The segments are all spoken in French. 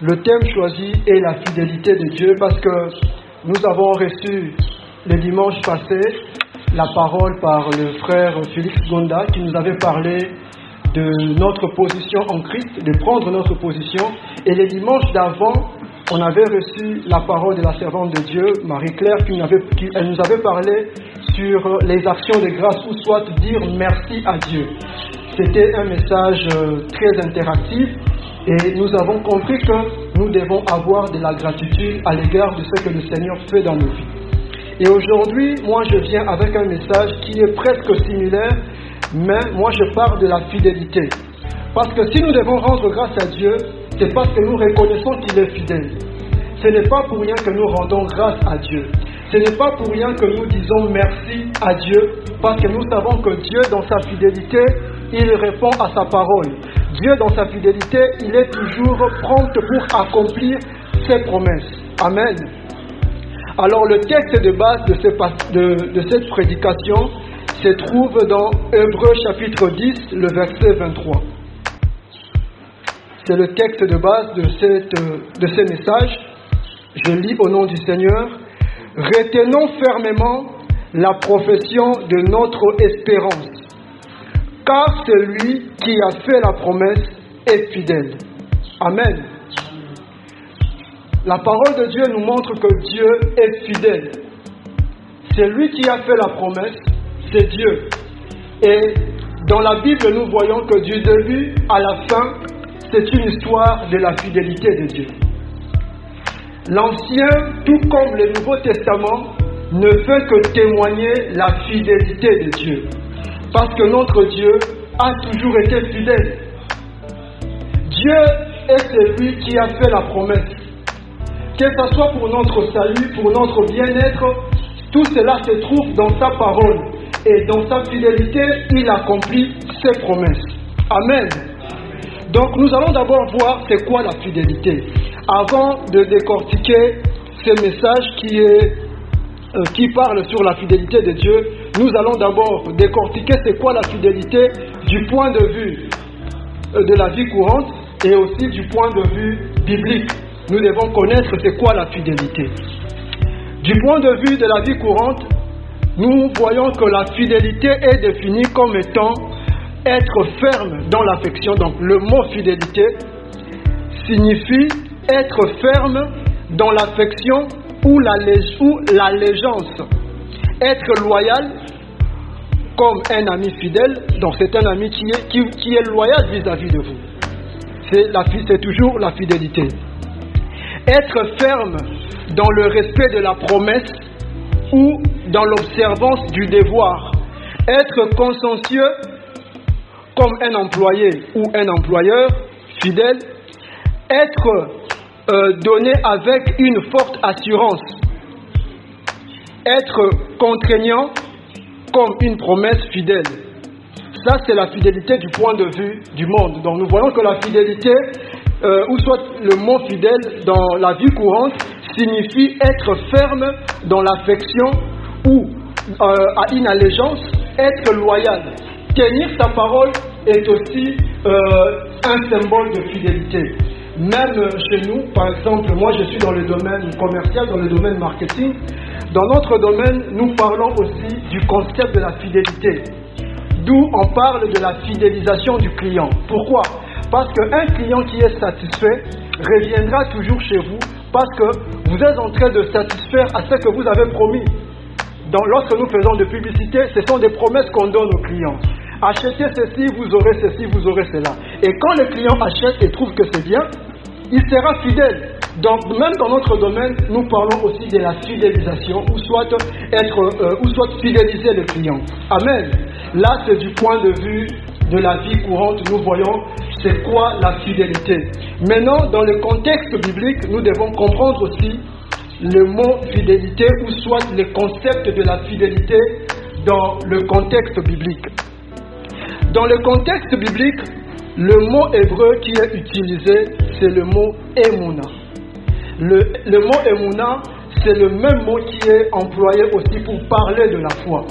Le thème choisi est la fidélité de Dieu parce que nous avons reçu le dimanche passé la parole par le frère Félix Gonda qui nous avait parlé de notre position en Christ, de prendre notre position. Et le dimanche d'avant, on avait reçu la parole de la servante de Dieu, Marie-Claire, elle nous avait parlé sur les actions de grâce ou soit dire merci à Dieu. C'était un message très interactif et nous avons compris que nous devons avoir de la gratitude à l'égard de ce que le Seigneur fait dans nos vies. Et aujourd'hui, moi je viens avec un message qui est presque similaire, mais moi je parle de la fidélité. Parce que si nous devons rendre grâce à Dieu, c'est parce que nous reconnaissons qu'il est fidèle. Ce n'est pas pour rien que nous rendons grâce à Dieu. Ce n'est pas pour rien que nous disons merci à Dieu, parce que nous savons que Dieu, dans sa fidélité, il répond à sa parole. Dieu, dans sa fidélité, il est toujours prompt pour accomplir ses promesses. Amen. Alors le texte de base de cette prédication se trouve dans Hébreux chapitre 10, le verset 23. C'est le texte de base de ce message. Je lis au nom du Seigneur. « Retenons fermement la profession de notre espérance, car celui qui a fait la promesse est fidèle. » Amen. La parole de Dieu nous montre que Dieu est fidèle. C'est lui qui a fait la promesse, c'est Dieu. Et dans la Bible, nous voyons que du début à la fin, c'est une histoire de la fidélité de Dieu. L'Ancien, tout comme le Nouveau Testament, ne fait que témoigner la fidélité de Dieu. Parce que notre Dieu a toujours été fidèle. Dieu est celui qui a fait la promesse. Que ce soit pour notre salut, pour notre bien-être, tout cela se trouve dans sa parole. Et dans sa fidélité, il accomplit ses promesses. Amen. Donc nous allons d'abord voir c'est quoi la fidélité. Avant de décortiquer ce message qui parle sur la fidélité de Dieu, nous allons d'abord décortiquer c'est quoi la fidélité du point de vue de la vie courante et aussi du point de vue biblique. Nous devons connaître c'est quoi la fidélité. Du point de vue de la vie courante, nous voyons que la fidélité est définie comme étant être ferme dans l'affection. Donc le mot fidélité signifie être ferme dans l'affection ou l'allégeance. Être loyal comme un ami fidèle, donc c'est un ami qui est loyal vis-à-vis de vous. C'est toujours la fidélité. Être ferme dans le respect de la promesse ou dans l'observance du devoir. Être consciencieux comme un employé ou un employeur fidèle. Être donné avec une forte assurance. Être contraignant comme une promesse fidèle. Ça, c'est la fidélité du point de vue du monde. Donc, nous voyons que la fidélité, ou soit le mot fidèle dans la vie courante, signifie être ferme dans l'affection ou à une allégeance, être loyal. Tenir sa parole est aussi un symbole de fidélité. Même chez nous, par exemple, moi je suis dans le domaine commercial, dans le domaine marketing. Dans notre domaine, nous parlons aussi du concept de la fidélité. D'où on parle de la fidélisation du client. Pourquoi ? Parce qu'un client qui est satisfait reviendra toujours chez vous parce que vous êtes en train de satisfaire à ce que vous avez promis. Donc, lorsque nous faisons de publicité, ce sont des promesses qu'on donne aux clients. Achetez ceci, vous aurez ceci, vous aurez cela. Et quand le client achète et trouve que c'est bien, il sera fidèle. Donc, même dans notre domaine, nous parlons aussi de la fidélisation, ou soit fidéliser le client. Amen. Là, c'est du point de vue de la vie courante, nous voyons c'est quoi la fidélité. Maintenant, dans le contexte biblique, nous devons comprendre aussi le mot fidélité, ou soit le concept de la fidélité dans le contexte biblique. Dans le contexte biblique, le mot hébreu qui est utilisé, c'est le mot émouna. Le mot émouna, c'est le même mot qui est employé aussi pour parler de la foi.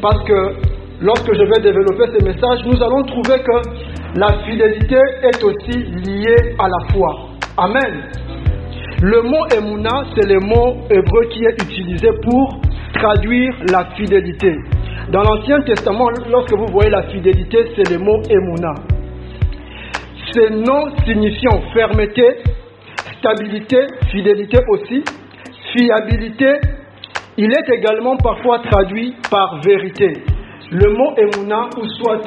Parce que lorsque je vais développer ce message, nous allons trouver que la fidélité est aussi liée à la foi. Amen. Le mot Emouna, c'est le mot hébreu qui est utilisé pour traduire la fidélité. Dans l'Ancien Testament, lorsque vous voyez la fidélité, c'est le mot Emouna. Ce nom signifiant fermeté, stabilité, fidélité aussi, fiabilité, il est également parfois traduit par vérité. Le mot Emouna, ou soit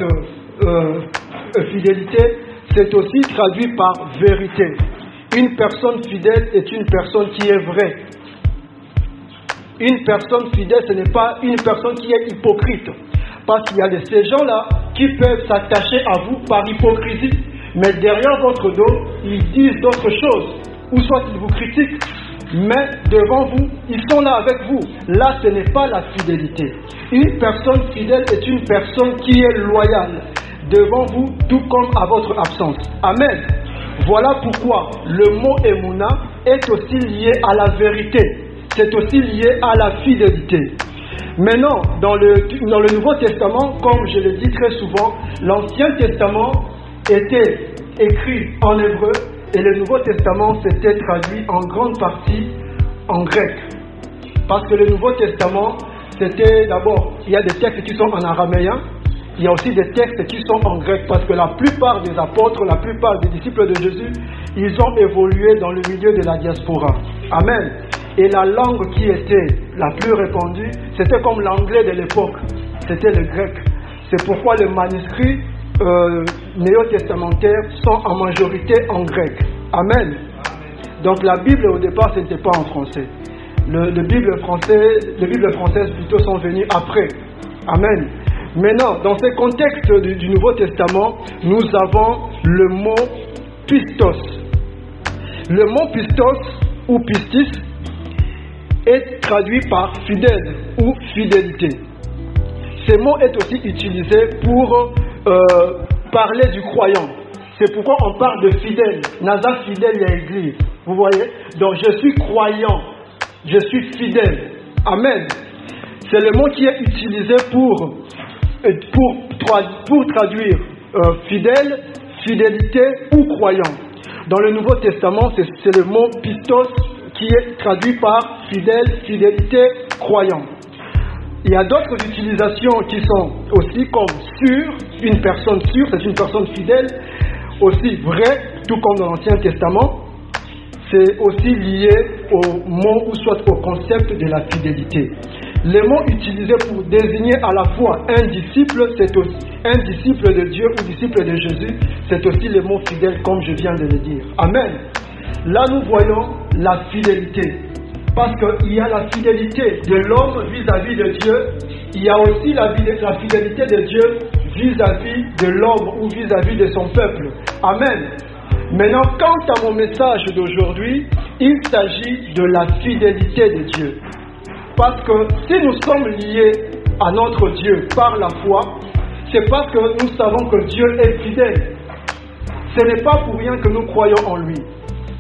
fidélité, c'est aussi traduit par vérité. Une personne fidèle est une personne qui est vraie. Une personne fidèle, ce n'est pas une personne qui est hypocrite. Parce qu'il y a ces gens-là qui peuvent s'attacher à vous par hypocrisie. Mais derrière votre dos, ils disent d'autres choses. Ou soit ils vous critiquent. Mais devant vous, ils sont là avec vous. Là, ce n'est pas la fidélité. Une personne fidèle est une personne qui est loyale devant vous, tout comme à votre absence. Amen. Voilà pourquoi le mot Emouna est aussi lié à la vérité. C'est aussi lié à la fidélité. Maintenant, dans le Nouveau Testament, comme je le dis très souvent, l'Ancien Testament était écrit en hébreu et le Nouveau Testament s'était traduit en grande partie en grec. Parce que le Nouveau Testament, c'était d'abord, il y a des textes qui sont en araméen, il y a aussi des textes qui sont en grec, parce que la plupart des apôtres, la plupart des disciples de Jésus, ils ont évolué dans le milieu de la diaspora. Amen. Et la langue qui était la plus répandue, c'était comme l'anglais de l'époque, c'était le grec. C'est pourquoi les manuscrits néo-testamentaires sont en majorité en grec. Amen. Donc la Bible au départ, ce n'était pas en français. Les Bibles françaises plutôt sont venues après. Amen. Maintenant, dans ce contexte du Nouveau Testament, nous avons le mot pistos. Le mot pistos ou pistis est traduit par fidèle ou fidélité. Ce mot est aussi utilisé pour parler du croyant. C'est pourquoi on parle de fidèle. Naza fidèle à l'église. Vous voyez? Donc je suis croyant. Je suis fidèle. Amen. C'est le mot qui est utilisé pour traduire fidèle, fidélité ou croyant. Dans le Nouveau Testament, c'est le mot pistos qui est traduit par fidèle, fidélité, croyant. Il y a d'autres utilisations qui sont aussi comme sûr, une personne sûre, c'est une personne fidèle, aussi vrai, tout comme dans l'Ancien Testament. C'est aussi lié au mot ou soit au concept de la fidélité. Les mots utilisés pour désigner à la fois un disciple, c'est aussi un disciple de Dieu ou disciple de Jésus, c'est aussi le mot fidèle comme je viens de le dire. Amen. Là nous voyons la fidélité. Parce qu'il y a la fidélité de l'homme vis-à-vis de Dieu, il y a aussi la fidélité de Dieu vis-à-vis de l'homme ou vis-à-vis de son peuple. Amen. Maintenant, quant à mon message d'aujourd'hui, il s'agit de la fidélité de Dieu. Parce que si nous sommes liés à notre Dieu par la foi, c'est parce que nous savons que Dieu est fidèle. Ce n'est pas pour rien que nous croyons en lui.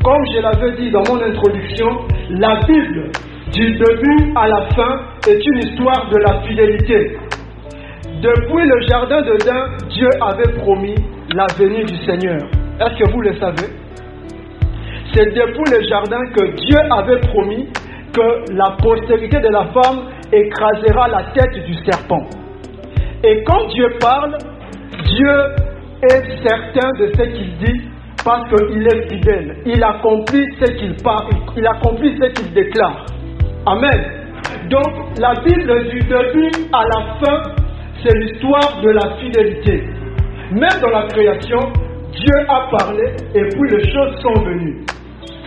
Comme je l'avais dit dans mon introduction, la Bible, du début à la fin, est une histoire de la fidélité. Depuis le jardin d'Éden, Dieu avait promis la venue du Seigneur. Est-ce que vous le savez? C'est depuis le jardin que Dieu avait promis que la postérité de la femme écrasera la tête du serpent. Et quand Dieu parle, Dieu est certain de ce qu'il dit parce qu'il est fidèle. Il accomplit ce qu'il parle, il accomplit ce qu'il déclare. Amen. Donc la Bible du début à la fin, c'est l'histoire de la fidélité. Même dans la création, Dieu a parlé et puis les choses sont venues.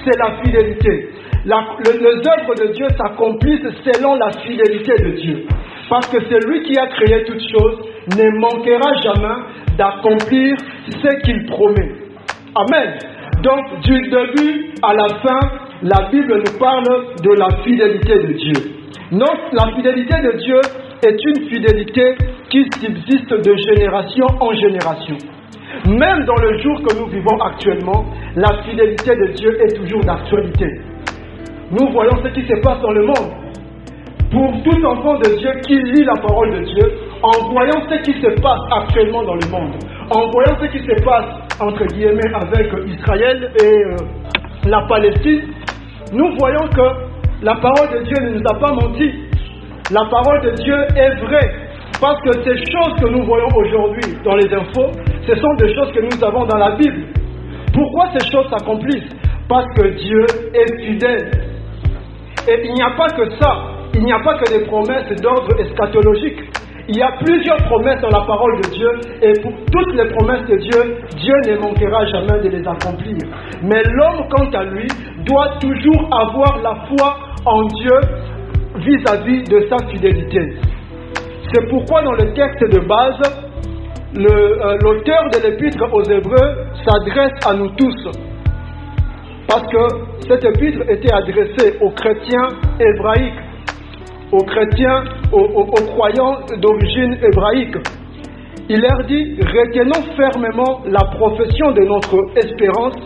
C'est la fidélité. Les œuvres de Dieu s'accomplissent selon la fidélité de Dieu. Parce que celui qui a créé toutes choses ne manquera jamais d'accomplir ce qu'il promet. Amen. Donc, du début à la fin, la Bible nous parle de la fidélité de Dieu. Donc, la fidélité de Dieu est une fidélité qui subsiste de génération en génération. Même dans le jour que nous vivons actuellement, la fidélité de Dieu est toujours d'actualité. Nous voyons ce qui se passe dans le monde. Pour tout enfant de Dieu qui lit la parole de Dieu, en voyant ce qui se passe actuellement dans le monde, en voyant ce qui se passe entre guillemets avec Israël et la Palestine, nous voyons que la parole de Dieu ne nous a pas menti. La parole de Dieu est vraie. Parce que ces choses que nous voyons aujourd'hui dans les infos, ce sont des choses que nous avons dans la Bible. Pourquoi ces choses s'accomplissent? Parce que Dieu est fidèle. Et il n'y a pas que ça. Il n'y a pas que des promesses d'ordre eschatologique. Il y a plusieurs promesses dans la parole de Dieu. Et pour toutes les promesses de Dieu, Dieu ne manquera jamais de les accomplir. Mais l'homme, quant à lui, doit toujours avoir la foi en Dieu vis-à-vis de sa fidélité. C'est pourquoi dans le texte de base, l'auteur de l'épître aux Hébreux s'adresse à nous tous. Parce que cette épître était adressée aux chrétiens hébraïques, aux chrétiens, aux croyants d'origine hébraïque. Il leur dit: retenons fermement la profession de notre espérance,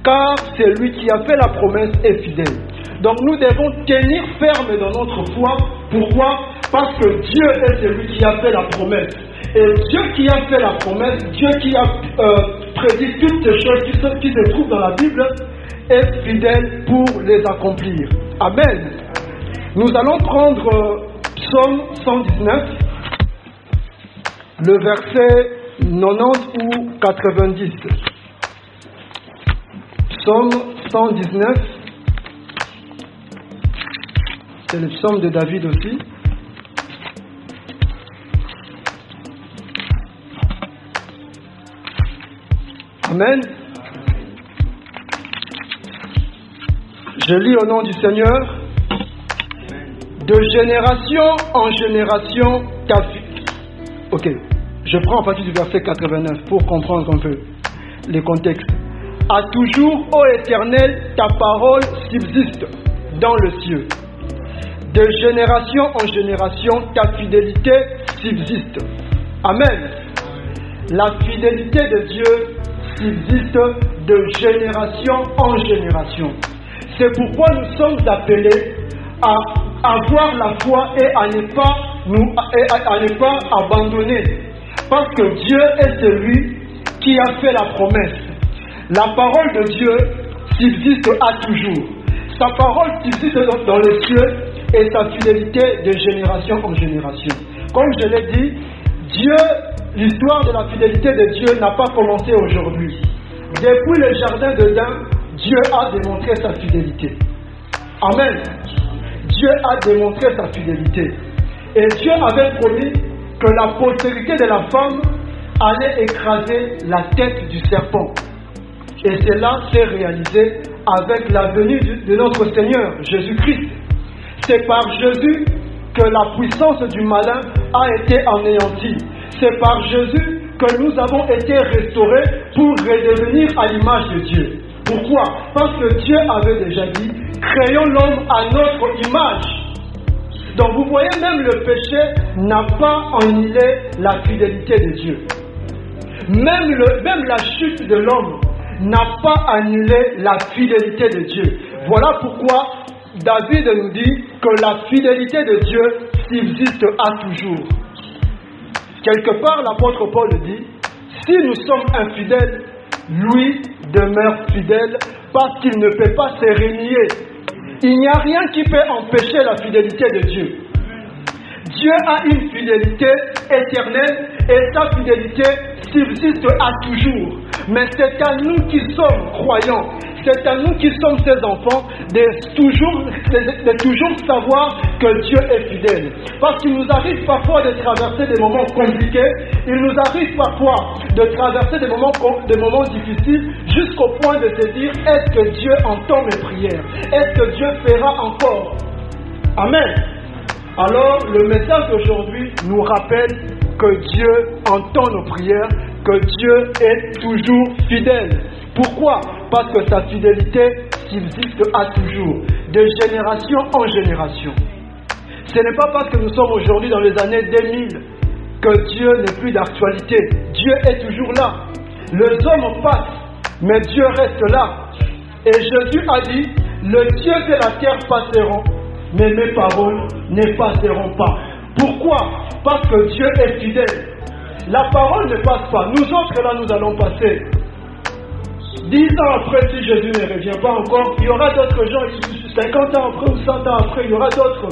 car c'est lui qui a fait la promesse est fidèle. Donc nous devons tenir ferme dans notre foi. Pourquoi? Parce que Dieu est celui qui a fait la promesse. Et Dieu qui a fait la promesse, Dieu qui a prédit toutes ces choses qui se trouvent dans la Bible, est fidèle pour les accomplir. Amen. Nous allons prendre Psaume 119, le verset 90 ou 90. Psaume 119, c'est le psaume de David aussi. Amen. Je lis au nom du Seigneur. De génération en génération, Ok, je prends à partir du verset 89 pour comprendre un peu les contextes. À toujours, ô Éternel, ta parole subsiste dans le ciel. De génération en génération, ta fidélité subsiste. Amen. La fidélité de Dieu subsiste de génération en génération. C'est pourquoi nous sommes appelés à avoir la foi et à ne pas abandonner. Parce que Dieu est celui qui a fait la promesse. La parole de Dieu subsiste à toujours. Sa parole subsiste dans les cieux et sa fidélité de génération en génération. Comme je l'ai dit, l'histoire de la fidélité de Dieu n'a pas commencé aujourd'hui. Depuis le jardin d'Éden, Dieu a démontré sa fidélité. Amen. Dieu a démontré sa fidélité. Et Dieu avait promis que la postérité de la femme allait écraser la tête du serpent. Et cela s'est réalisé avec la venue de notre Seigneur Jésus-Christ. C'est par Jésus que la puissance du malin a été anéantie. C'est par Jésus que nous avons été restaurés pour redevenir à l'image de Dieu. Pourquoi? Parce que Dieu avait déjà dit: créons l'homme à notre image. Donc vous voyez, même le péché n'a pas annulé la fidélité de Dieu. Même la chute de l'homme n'a pas annulé la fidélité de Dieu. Voilà pourquoi David nous dit que la fidélité de Dieu subsiste à toujours. Quelque part, l'apôtre Paul dit: si nous sommes infidèles, lui demeure fidèle parce qu'il ne peut pas se renier. Il n'y a rien qui peut empêcher la fidélité de Dieu. Dieu a une fidélité éternelle et sa fidélité subsiste à toujours. Mais c'est à nous qui sommes croyants, c'est à nous qui sommes ses enfants de toujours savoir que Dieu est fidèle. Parce qu'il nous arrive parfois de traverser des moments compliqués, il nous arrive parfois de traverser des moments difficiles jusqu'au point de se dire: est-ce que Dieu entend mes prières? Est-ce que Dieu fera encore? Amen. Alors le message d'aujourd'hui nous rappelle que Dieu entend nos prières, que Dieu est toujours fidèle. Pourquoi? Parce que sa fidélité subsiste à toujours, de génération en génération. Ce n'est pas parce que nous sommes aujourd'hui dans les années 2000 que Dieu n'est plus d'actualité. Dieu est toujours là. Les hommes passent, mais Dieu reste là. Et Jésus a dit: le ciel et la terre passeront, mais mes paroles ne passeront pas. Pourquoi? Parce que Dieu est fidèle. La parole ne passe pas. Nous autres là, nous allons passer. 10 ans après, si Jésus ne revient pas encore, il y aura d'autres gens, 50 ans après ou 100 ans après, il y aura d'autres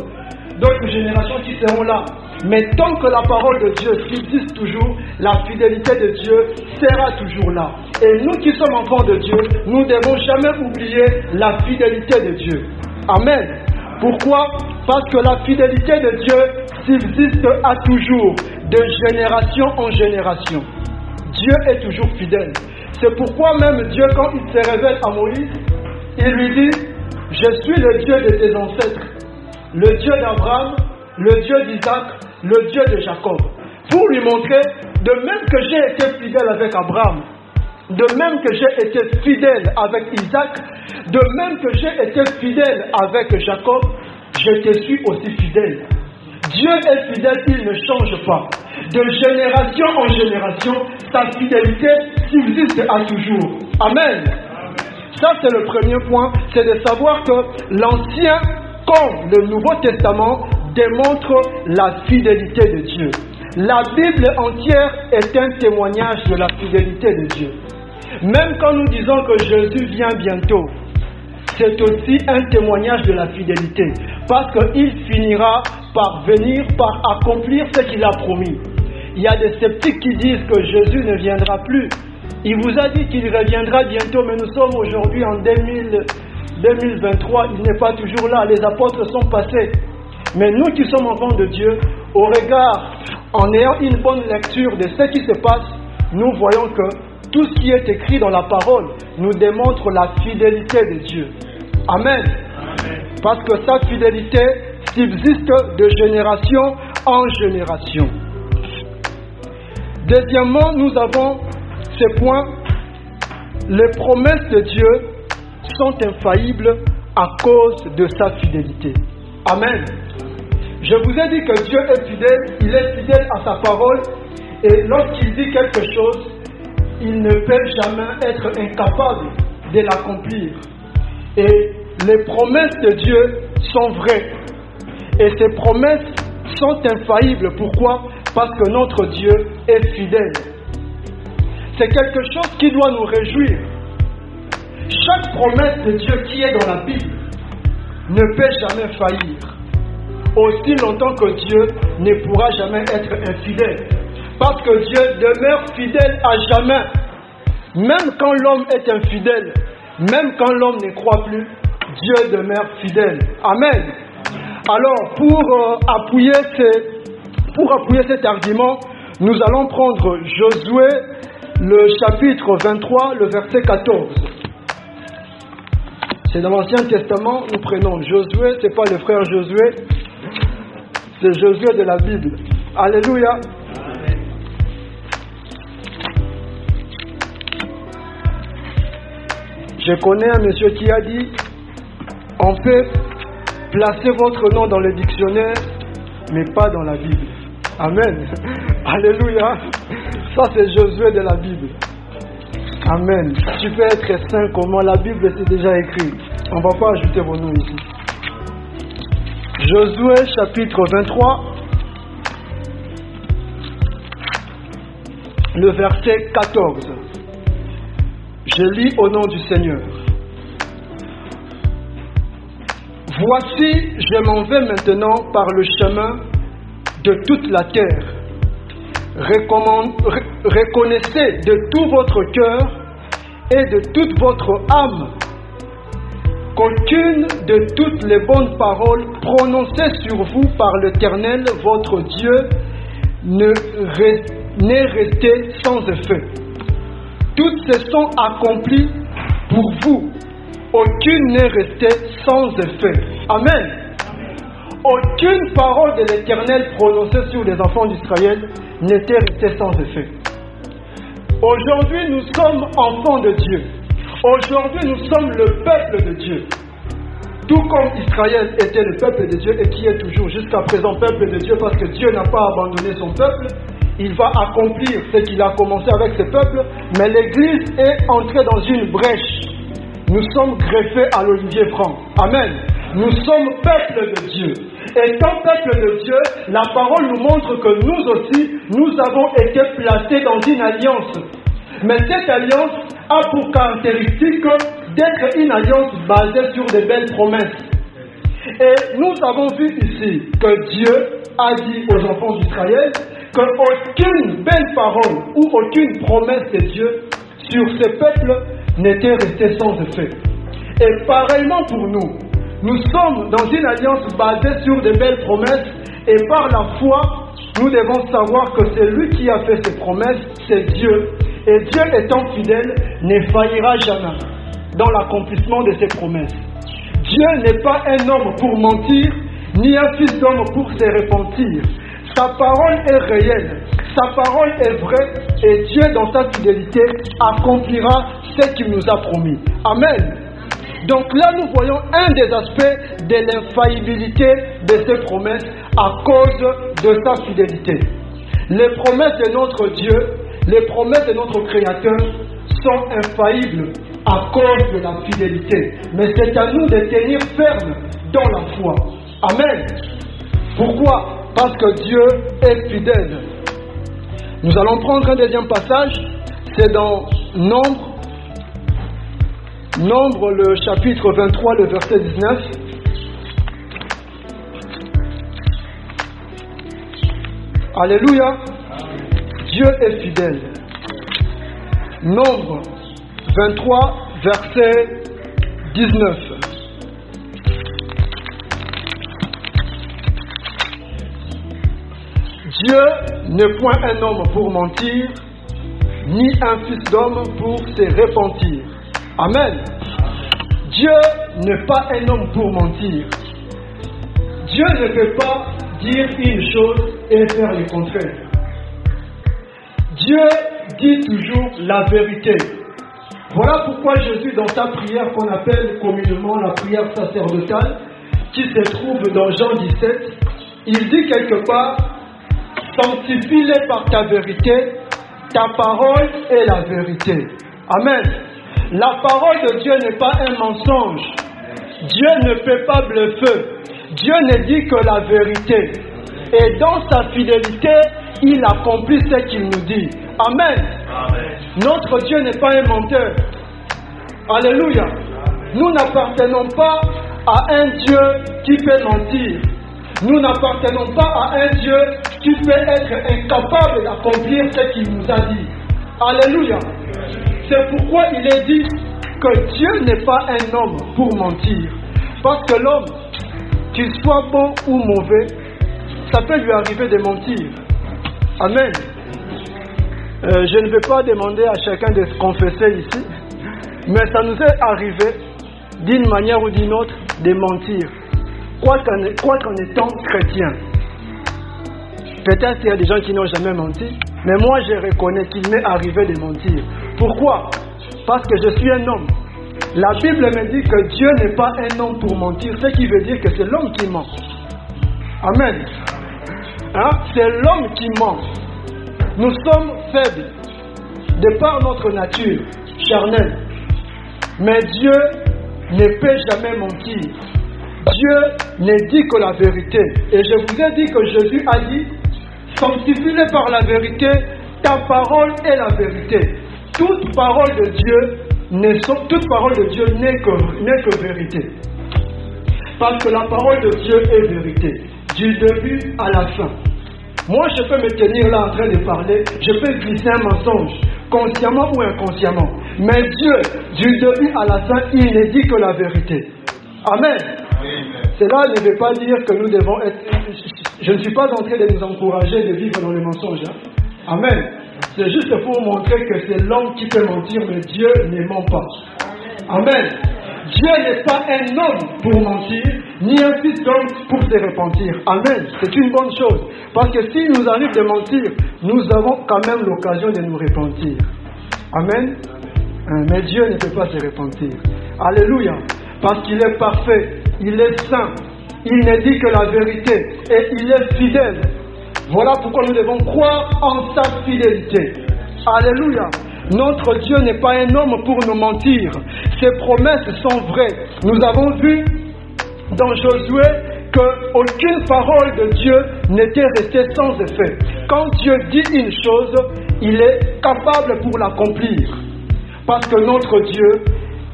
générations qui seront là. Mais tant que la parole de Dieu subsiste toujours, la fidélité de Dieu sera toujours là. Et nous qui sommes enfants de Dieu, nous ne devons jamais oublier la fidélité de Dieu. Amen. Pourquoi? Parce que la fidélité de Dieu subsiste à toujours, de génération en génération. Dieu est toujours fidèle. C'est pourquoi même Dieu, quand il se révèle à Moïse, il lui dit: je suis le Dieu de tes ancêtres, le Dieu d'Abraham, le Dieu d'Isaac, le Dieu de Jacob. Pour lui montrer, de même que j'ai été fidèle avec Abraham, de même que j'ai été fidèle avec Isaac, de même que j'ai été fidèle avec Jacob, je te suis aussi fidèle. Dieu est fidèle, il ne change pas. De génération en génération, sa fidélité subsiste à toujours. Amen. Ça, c'est le premier point, c'est de savoir que l'Ancien comme le Nouveau Testament démontre la fidélité de Dieu. La Bible entière est un témoignage de la fidélité de Dieu. Même quand nous disons que Jésus vient bientôt, c'est aussi un témoignage de la fidélité, parce qu'il finira par venir, par accomplir ce qu'il a promis. Il y a des sceptiques qui disent que Jésus ne viendra plus. Il vous a dit qu'il reviendra bientôt, mais nous sommes aujourd'hui en 2023, il n'est pas toujours là, les apôtres sont passés. Mais nous qui sommes enfants de Dieu, au regard, en ayant une bonne lecture de ce qui se passe, nous voyons que tout ce qui est écrit dans la parole nous démontre la fidélité de Dieu. Amen. Amen. Parce que sa fidélité subsiste de génération en génération. Deuxièmement, nous avons ce point: les promesses de Dieu sont infaillibles à cause de sa fidélité. Amen. Je vous ai dit que Dieu est fidèle, il est fidèle à sa parole, et lorsqu'il dit quelque chose, il ne peut jamais être incapable de l'accomplir. Et les promesses de Dieu sont vraies. Et ces promesses sont infaillibles. Pourquoi? Parce que notre Dieu est fidèle. C'est quelque chose qui doit nous réjouir. Chaque promesse de Dieu qui est dans la Bible ne peut jamais faillir. Aussi longtemps que Dieu ne pourra jamais être infidèle. Parce que Dieu demeure fidèle à jamais. Même quand l'homme est infidèle, même quand l'homme ne croit plus, Dieu demeure fidèle. Amen. Alors, pour appuyer cet argument, nous allons prendre Josué, le chapitre 23, le verset 14. C'est dans l'Ancien Testament, nous prenons Josué, ce n'est pas le frère Josué, c'est Josué de la Bible. Alléluia. Je connais un monsieur qui a dit: on peut placer votre nom dans le dictionnaire, mais pas dans la Bible. Amen. Alléluia. Ça, c'est Josué de la Bible. Amen. Tu peux être saint comment la Bible c'est déjà écrit. On ne va pas ajouter vos noms ici. Josué chapitre 23, le verset 14. Je lis au nom du Seigneur. Voici, je m'en vais maintenant par le chemin de toute la terre. Reconnaissez de tout votre cœur et de toute votre âme qu'aucune de toutes les bonnes paroles prononcées sur vous par l'Éternel, votre Dieu, n'est restée sans effet. Toutes se sont accomplies pour vous. Aucune n'est restée sans effet. Amen. Aucune parole de l'Éternel prononcée sur les enfants d'Israël n'était restée sans effet. Aujourd'hui, nous sommes enfants de Dieu. Aujourd'hui, nous sommes le peuple de Dieu. Tout comme Israël était le peuple de Dieu et qui est toujours jusqu'à présent peuple de Dieu, parce que Dieu n'a pas abandonné son peuple. Il va accomplir ce qu'il a commencé avec ce peuple, mais l'Église est entrée dans une brèche. Nous sommes greffés à l'olivier franc. Amen. Nous sommes peuple de Dieu. Étant peuple de Dieu, la parole nous montre que nous aussi, nous avons été placés dans une alliance. Mais cette alliance a pour caractéristique d'être une alliance basée sur de belles promesses. Et nous avons vu ici que Dieu a dit aux enfants d'Israël qu'aucune belle parole ou aucune promesse de Dieu sur ce peuple n'était restée sans effet. Et pareillement pour nous, nous sommes dans une alliance basée sur de belles promesses et par la foi, nous devons savoir que c'est lui qui a fait ces promesses, c'est Dieu. Et Dieu étant fidèle, ne faillira jamais dans l'accomplissement de ses promesses. Dieu n'est pas un homme pour mentir, ni un fils d'homme pour se repentir. Sa parole est réelle, sa parole est vraie, et Dieu, dans sa fidélité, accomplira ce qu'il nous a promis. Amen. Donc là, nous voyons un des aspects de l'infaillibilité de ces promesses à cause de sa fidélité. Les promesses de notre Dieu, les promesses de notre Créateur sont infaillibles à cause de la fidélité. Mais c'est à nous de tenir ferme dans la foi. Amen. Pourquoi? Parce que Dieu est fidèle. Nous allons prendre un deuxième passage, c'est dans Nombre, le chapitre 23, le verset 19. Alléluia. Dieu est fidèle. Nombre 23, verset 19. Dieu n'est point un homme pour mentir, ni un fils d'homme pour se repentir. Amen. Dieu n'est pas un homme pour mentir. Dieu ne peut pas dire une chose et faire le contraire. Dieu dit toujours la vérité. Voilà pourquoi Jésus, dans sa prière qu'on appelle communément la prière sacerdotale, qui se trouve dans Jean 17, il dit quelque part: sanctifie-les par ta vérité, ta parole est la vérité. Amen. La parole de Dieu n'est pas un mensonge. Dieu ne peut pas bluffer. Dieu ne dit que la vérité. Et dans sa fidélité, il accomplit ce qu'il nous dit. Amen. Amen. Notre Dieu n'est pas un menteur. Alléluia. Nous n'appartenons pas à un Dieu qui peut mentir. Nous n'appartenons pas à un Dieu qui peut être incapable d'accomplir ce qu'il nous a dit. Alléluia. C'est pourquoi il est dit que Dieu n'est pas un homme pour mentir. Parce que l'homme, qu'il soit bon ou mauvais, ça peut lui arriver de mentir. Amen. Je ne vais pas demander à chacun de se confesser ici, mais ça nous est arrivé d'une manière ou d'une autre de mentir, quoi qu'en étant chrétien. Peut-être qu'il y a des gens qui n'ont jamais menti, mais moi je reconnais qu'il m'est arrivé de mentir. Pourquoi? Parce que je suis un homme. La Bible me dit que Dieu n'est pas un homme pour mentir, ce qui veut dire que c'est l'homme qui ment. Amen. Hein? C'est l'homme qui ment. Nous sommes faibles de par notre nature charnelle. Mais Dieu ne peut jamais mentir. Dieu ne dit que la vérité. Et je vous ai dit que Jésus a dit: sanctifie-les par la vérité, ta parole est la vérité. Toute parole de Dieu n'est que vérité. Parce que la parole de Dieu est vérité, du début à la fin. Moi, je peux me tenir là en train de parler, je peux glisser un mensonge, consciemment ou inconsciemment. Mais Dieu, du début à la fin, il ne dit que la vérité. Amen. Cela ne veut pas dire que nous devons être... Je ne suis pas en train de nous encourager de vivre dans le mensonge. Amen. C'est juste pour montrer que c'est l'homme qui peut mentir, mais Dieu ne ment pas. Amen. Dieu n'est pas un homme pour mentir, ni un fils d'homme pour se repentir. Amen. C'est une bonne chose. Parce que s'il nous arrive de mentir, nous avons quand même l'occasion de nous repentir. Amen. Mais Dieu ne peut pas se repentir. Alléluia. Parce qu'il est parfait, il est saint, il ne dit que la vérité et il est fidèle. Voilà pourquoi nous devons croire en sa fidélité. Alléluia. Notre Dieu n'est pas un homme pour nous mentir. Ses promesses sont vraies. Nous avons vu dans Josué qu'aucune parole de Dieu n'était restée sans effet. Quand Dieu dit une chose, il est capable pour l'accomplir. Parce que notre Dieu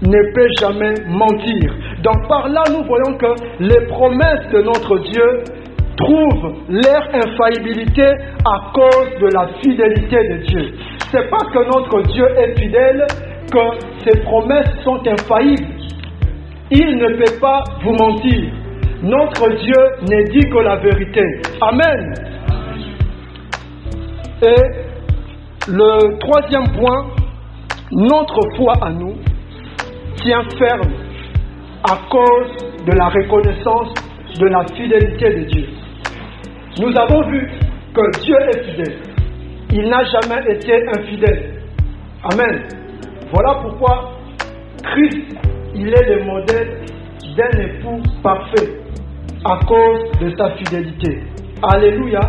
ne peut jamais mentir. Donc par là, nous voyons que les promesses de notre Dieu trouvent leur infaillibilité à cause de la fidélité de Dieu. C'est parce que notre Dieu est fidèle que ses promesses sont infaillibles. Il ne peut pas vous mentir. Notre Dieu ne dit que la vérité. Amen. Et le troisième point, notre foi à nous tient ferme à cause de la reconnaissance de la fidélité de Dieu. Nous avons vu que Dieu est fidèle. Il n'a jamais été infidèle. Amen. Voilà pourquoi Christ, il est le modèle d'un époux parfait à cause de sa fidélité. Alléluia.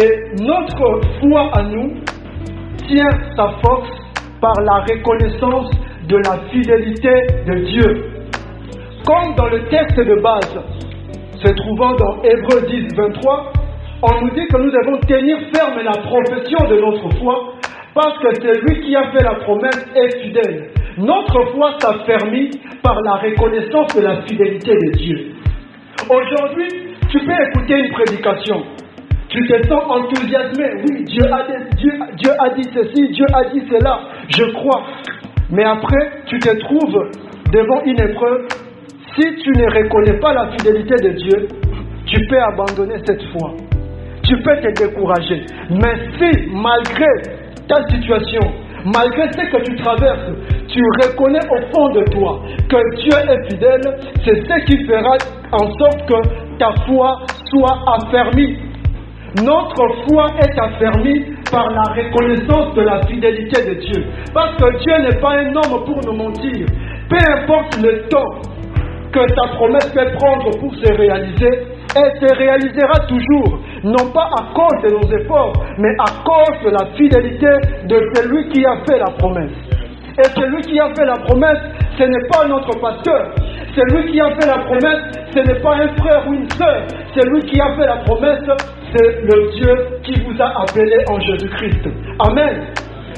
Et notre foi à nous tient sa force par la reconnaissance de la fidélité de Dieu. Comme dans le texte de base, se trouvant dans Hébreux 10, 23, on nous dit que nous devons tenir ferme la profession de notre foi parce que celui qui a fait la promesse est fidèle. Notre foi s'affermit par la reconnaissance de la fidélité de Dieu. Aujourd'hui, tu peux écouter une prédication. Tu te sens enthousiasmé. Oui, Dieu a dit ceci, Dieu a dit cela. Je crois. Mais après, tu te trouves devant une épreuve. Si tu ne reconnais pas la fidélité de Dieu, tu peux abandonner cette foi. Tu peux te décourager. Mais si, malgré ta situation, malgré ce que tu traverses, tu reconnais au fond de toi que Dieu est fidèle, c'est ce qui fera en sorte que ta foi soit affermie. Notre foi est affermie par la reconnaissance de la fidélité de Dieu. Parce que Dieu n'est pas un homme pour nous mentir. Peu importe le temps que ta promesse peut prendre pour se réaliser, elle se réalisera toujours, non pas à cause de nos efforts, mais à cause de la fidélité de celui qui a fait la promesse. Et celui qui a fait la promesse, ce n'est pas notre pasteur. Celui qui a fait la promesse, ce n'est pas un frère ou une sœur. Celui qui a fait la promesse, c'est le Dieu qui vous a appelé en Jésus-Christ. Amen.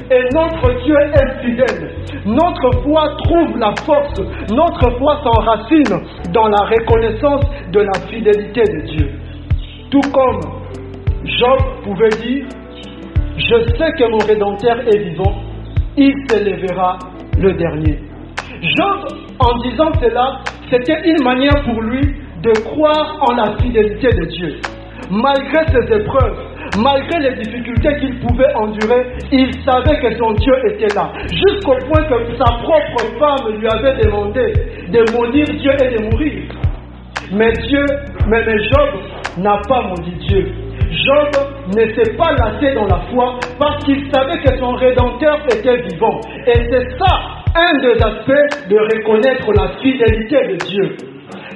Et notre Dieu est fidèle. Notre foi trouve la force. Notre foi s'enracine dans la reconnaissance de la fidélité de Dieu. Tout comme Job pouvait dire, je sais que mon Rédempteur est vivant, il s'élèvera le dernier. Job, en disant cela, c'était une manière pour lui de croire en la fidélité de Dieu. Malgré ses épreuves, malgré les difficultés qu'il pouvait endurer, il savait que son Dieu était là. Jusqu'au point que sa propre femme lui avait demandé de maudire Dieu et de mourir. Mais Job n'a pas maudit Dieu. Job ne s'est pas lassé dans la foi parce qu'il savait que son Rédempteur était vivant. Et c'est ça, un des aspects de reconnaître la fidélité de Dieu.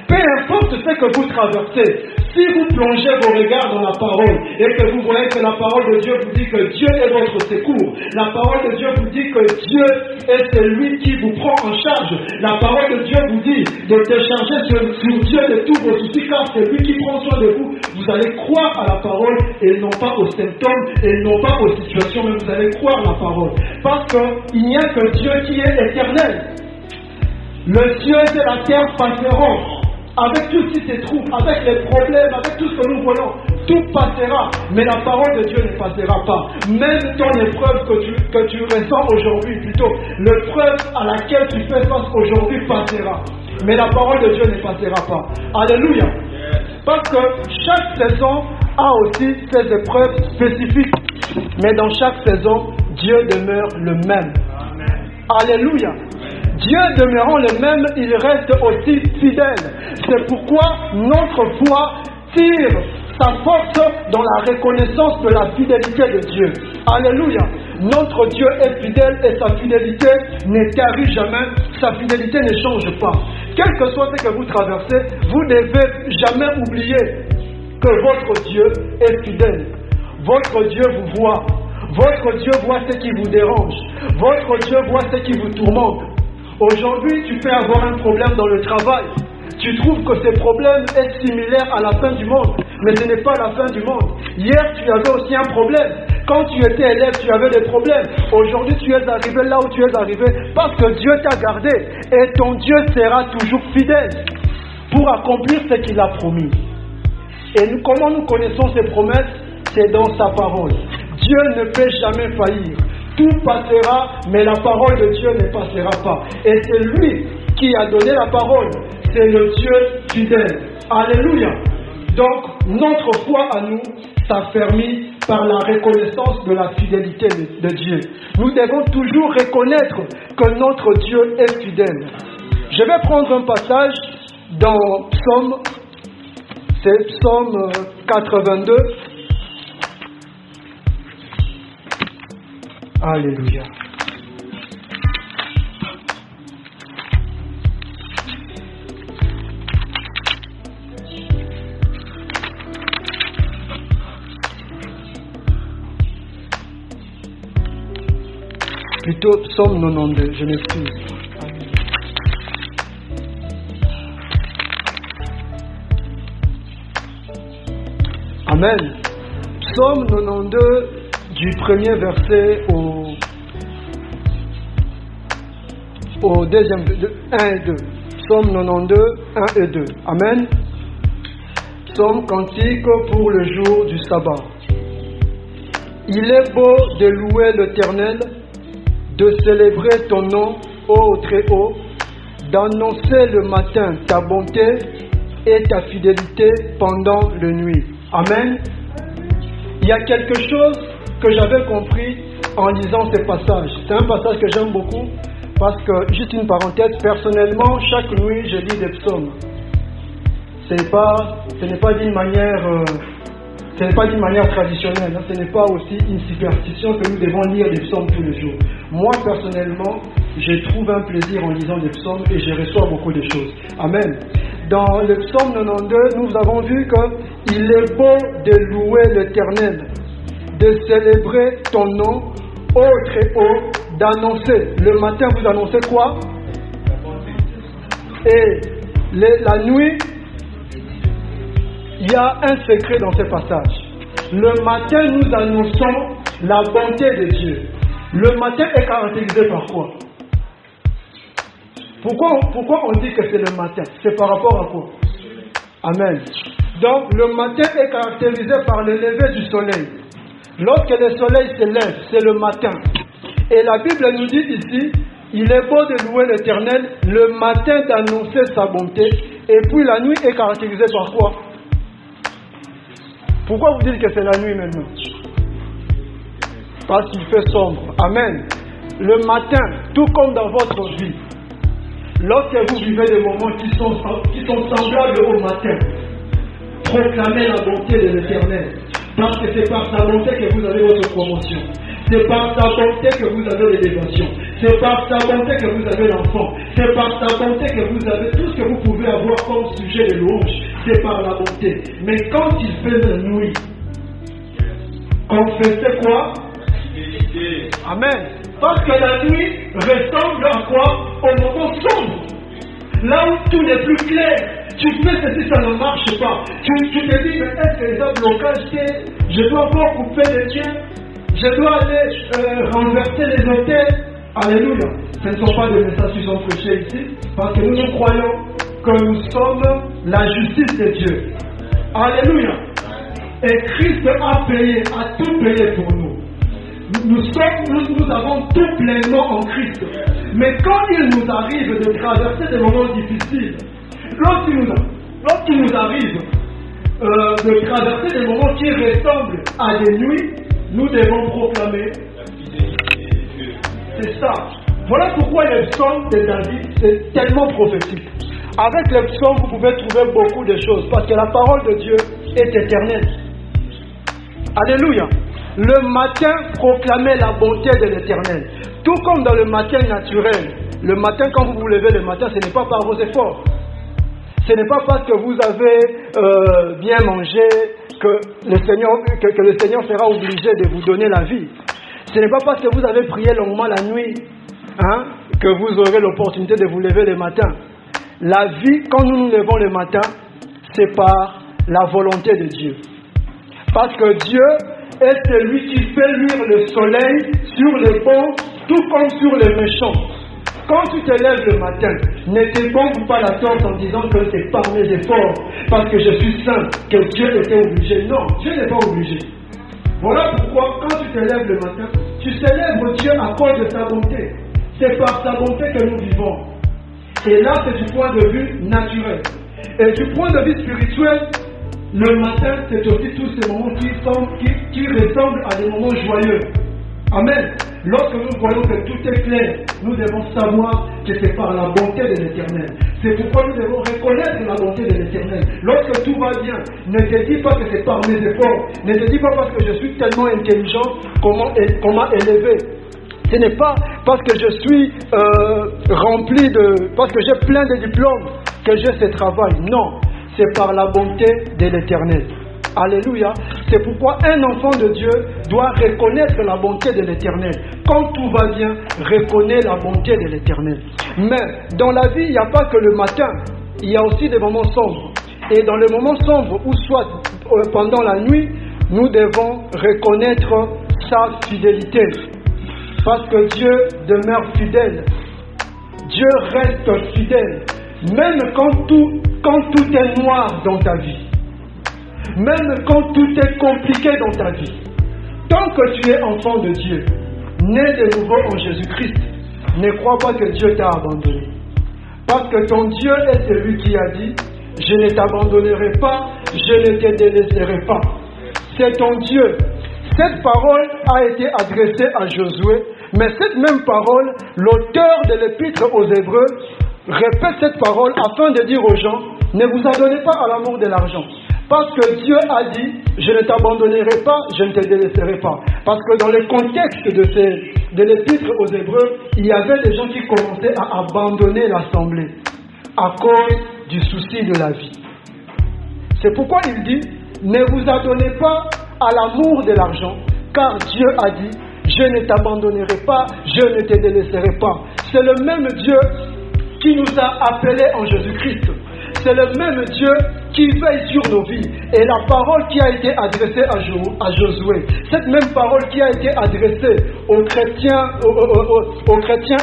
Peu importe ce que vous traversez, si vous plongez vos regards dans la parole et que vous voyez que la parole de Dieu vous dit que Dieu est votre secours, la parole de Dieu vous dit que Dieu est celui qui vous prend en charge, la parole de Dieu vous dit de décharger sur Dieu de tous vos soucis car c'est lui qui prend soin de vous, vous allez croire à la parole et non pas aux symptômes et non pas aux situations, mais vous allez croire à la parole. Parce qu'il n'y a que Dieu qui est éternel. Le ciel et la terre passeront. Avec tout ce qui se trouve, avec les problèmes, avec tout ce que nous voyons, tout passera, mais la parole de Dieu ne passera pas. Même ton épreuve que tu ressens aujourd'hui, plutôt, l'épreuve à laquelle tu fais face aujourd'hui passera. Mais la parole de Dieu ne passera pas. Alléluia. Parce que chaque saison a aussi ses épreuves spécifiques. Mais dans chaque saison, Dieu demeure le même. Alléluia. Dieu demeurant le même, il reste aussi fidèle. C'est pourquoi notre foi tire sa force dans la reconnaissance de la fidélité de Dieu. Alléluia. Notre Dieu est fidèle et sa fidélité ne tarit jamais. Sa fidélité ne change pas. Quel que soit ce que vous traversez, vous ne devez jamais oublier que votre Dieu est fidèle. Votre Dieu vous voit. Votre Dieu voit ce qui vous dérange. Votre Dieu voit ce qui vous tourmente. Aujourd'hui, tu peux avoir un problème dans le travail. Tu trouves que ce problème est similaire à la fin du monde. Mais ce n'est pas la fin du monde. Hier, tu avais aussi un problème. Quand tu étais élève, tu avais des problèmes. Aujourd'hui, tu es arrivé là où tu es arrivé parce que Dieu t'a gardé. Et ton Dieu sera toujours fidèle pour accomplir ce qu'il a promis. Et comment nous connaissons ces promesses? C'est dans sa parole. Dieu ne peut jamais faillir. Tout passera, mais la parole de Dieu ne passera pas. Et c'est lui qui a donné la parole. C'est le Dieu fidèle. Alléluia. Donc, notre foi à nous s'affermit par la reconnaissance de la fidélité de Dieu. Nous devons toujours reconnaître que notre Dieu est fidèle. Je vais prendre un passage dans Psaume, c'est Psaume 82. Alléluia. Plutôt Psaume 92, je m'excuse. Amen. Psaume 92, du premier verset au deuxième, 1 et 2. Psaume 92, 1 et 2. Amen. Psaume cantique pour le jour du sabbat. Il est beau de louer l'Éternel, de célébrer ton nom, ô Très-Haut, d'annoncer le matin ta bonté et ta fidélité pendant la nuit. Amen. Il y a quelque chose que j'avais compris en lisant ces passages. C'est un passage que j'aime beaucoup parce que, juste une parenthèse, personnellement, chaque nuit, je lis des psaumes. Ce n'est pas d'une manière... Ce n'est pas d'une manière traditionnelle, hein. Ce n'est pas aussi une superstition que nous devons lire des psaumes tous les jours. Moi, personnellement, je trouve un plaisir en lisant des psaumes et je reçois beaucoup de choses. Amen. Dans le psaume 92, nous avons vu qu'il est beau de louer l'Éternel, de célébrer ton nom, ô Très-Haut, d'annoncer. Le matin, vous annoncez quoi? Et la nuit, il y a un secret dans ce passage. Le matin, nous annonçons la bonté de Dieu. Le matin est caractérisé par quoi? Pourquoi on dit que c'est le matin? C'est par rapport à quoi? Amen. Donc, le matin est caractérisé par le lever du soleil. Lorsque le soleil se lève, c'est le matin. Et la Bible nous dit ici, il est beau de louer l'Éternel, le matin d'annoncer sa bonté, et puis la nuit est caractérisée par quoi? Pourquoi vous dites que c'est la nuit maintenant? Parce qu'il fait sombre. Amen. Le matin, tout comme dans votre vie, lorsque vous vivez des moments qui sont semblables au matin, proclamez la bonté de l'Éternel. Parce que c'est par sa bonté que vous avez votre promotion. C'est par sa bonté que vous avez l'élévation. C'est par sa bonté que vous avez l'enfant. C'est par sa bonté que vous avez tout ce que vous pouvez avoir comme sujet de louange. C'est par la bonté. Mais quand il fait la nuit, on fait quoi? Amen. Parce que la nuit ressemble à quoi? Au moment sombre. Là où tout n'est plus clair. Tu fais ceci, ça ne marche pas. Tu te dis, mais est-ce que les blocages, je dois encore couper les tiens? Je dois aller renverser les hôtels. Alléluia. Ce ne sont pas des messages qui sont prêchés ici, parce que nous croyons que nous sommes la justice de Dieu. Alléluia. Et Christ a payé, a tout payé pour nous. Nous avons tout pleinement en Christ. Mais quand il nous arrive de traverser des moments difficiles, lorsqu'il nous arrive de traverser des moments qui ressemblent à des nuits, nous devons proclamer la fidélité de Dieu. C'est ça. Voilà pourquoi les psaumes de David, c'est tellement prophétique. Avec les psaumes, vous pouvez trouver beaucoup de choses, parce que la parole de Dieu est éternelle. Alléluia. Le matin, proclamez la bonté de l'Éternel. Tout comme dans le matin naturel. Le matin, quand vous vous levez le matin, ce n'est pas par vos efforts. Ce n'est pas parce que vous avez bien mangé que le Seigneur sera obligé de vous donner la vie. Ce n'est pas parce que vous avez prié longuement la nuit que vous aurez l'opportunité de vous lever le matin. La vie, quand nous nous levons le matin, c'est par la volonté de Dieu. Parce que Dieu est celui qui fait luire le soleil sur les bons, tout comme sur les méchants. Quand tu te lèves le matin, ne te bombe pas la tête en disant que c'est par mes efforts, parce que je suis saint, que Dieu était obligé. Non, Dieu n'est pas obligé. Voilà pourquoi, quand tu te lèves le matin, tu célèbres Dieu à cause de sa bonté. C'est par sa bonté que nous vivons. Et là, c'est du point de vue naturel. Et du point de vue spirituel, le matin, c'est aussi tous ces moments qui ressemblent à des moments joyeux. Amen. Lorsque nous voyons que tout est clair, nous devons savoir que c'est par la bonté de l'Éternel. C'est pourquoi nous devons reconnaître la bonté de l'Éternel. Lorsque tout va bien, ne te dis pas que c'est par mes efforts. Ne te dis pas parce que je suis tellement intelligent, comment élever. Ce n'est pas parce que je suis rempli parce que j'ai plein de diplômes que j'ai ce travail. Non, c'est par la bonté de l'Éternel. Alléluia. C'est pourquoi un enfant de Dieu doit reconnaître la bonté de l'Éternel. Quand tout va bien, reconnais la bonté de l'Éternel. Mais dans la vie, il n'y a pas que le matin, il y a aussi des moments sombres. Et dans les moments sombres, ou soit pendant la nuit, nous devons reconnaître sa fidélité. Parce que Dieu demeure fidèle. Dieu reste fidèle. Même quand tout est noir dans ta vie. Même quand tout est compliqué dans ta vie. Tant que tu es enfant de Dieu, né de nouveau en Jésus-Christ, ne crois pas que Dieu t'a abandonné. Parce que ton Dieu est celui qui a dit, je ne t'abandonnerai pas, je ne te délaisserai pas. C'est ton Dieu. Cette parole a été adressée à Josué, mais cette même parole, l'auteur de l'épître aux Hébreux répète cette parole afin de dire aux gens, ne vous adonnez pas à l'amour de l'argent. Parce que Dieu a dit, je ne t'abandonnerai pas, je ne te délaisserai pas. Parce que dans le contexte de l'épître aux Hébreux, il y avait des gens qui commençaient à abandonner l'assemblée à cause du souci de la vie. C'est pourquoi il dit, ne vous adonnez pas à l'amour de l'argent, car Dieu a dit, je ne t'abandonnerai pas, je ne te délaisserai pas. C'est le même Dieu qui nous a appelés en Jésus-Christ. C'est le même Dieu qui veille sur nos vies. Et la parole qui a été adressée à Josué, cette même parole qui a été adressée aux chrétiens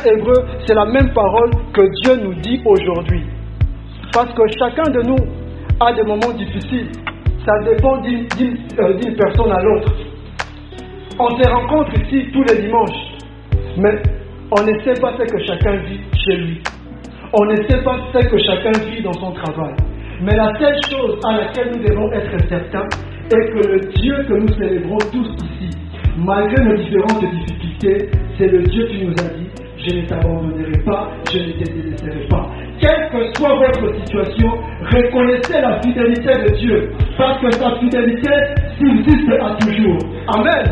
hébreux, c'est la même parole que Dieu nous dit aujourd'hui. Parce que chacun de nous a des moments difficiles. Ça dépend d'une personne à l'autre. On se rencontre ici tous les dimanches, mais on ne sait pas ce que chacun vit chez lui. On ne sait pas ce que chacun vit dans son travail. Mais la seule chose à laquelle nous devons être certains est que le Dieu que nous célébrons tous ici, malgré nos différentes difficultés, c'est le Dieu qui nous a dit, je ne t'abandonnerai pas, je ne te délaisserai pas. Quelle que soit votre situation, reconnaissez la fidélité de Dieu, parce que sa fidélité subsiste à toujours. Amen.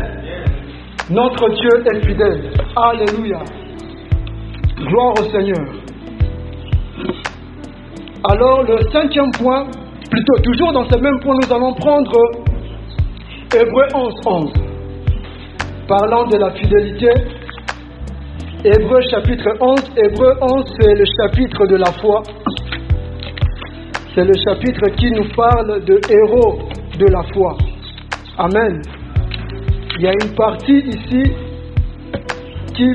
Notre Dieu est fidèle. Alléluia. Gloire au Seigneur. Alors le 5e point, plutôt toujours dans ce même point, nous allons prendre Hébreux 11:11. Parlant de la fidélité, Hébreux chapitre 11, Hébreux 11 c'est le chapitre de la foi. C'est le chapitre qui nous parle de héros de la foi. Amen. Il y a une partie ici qui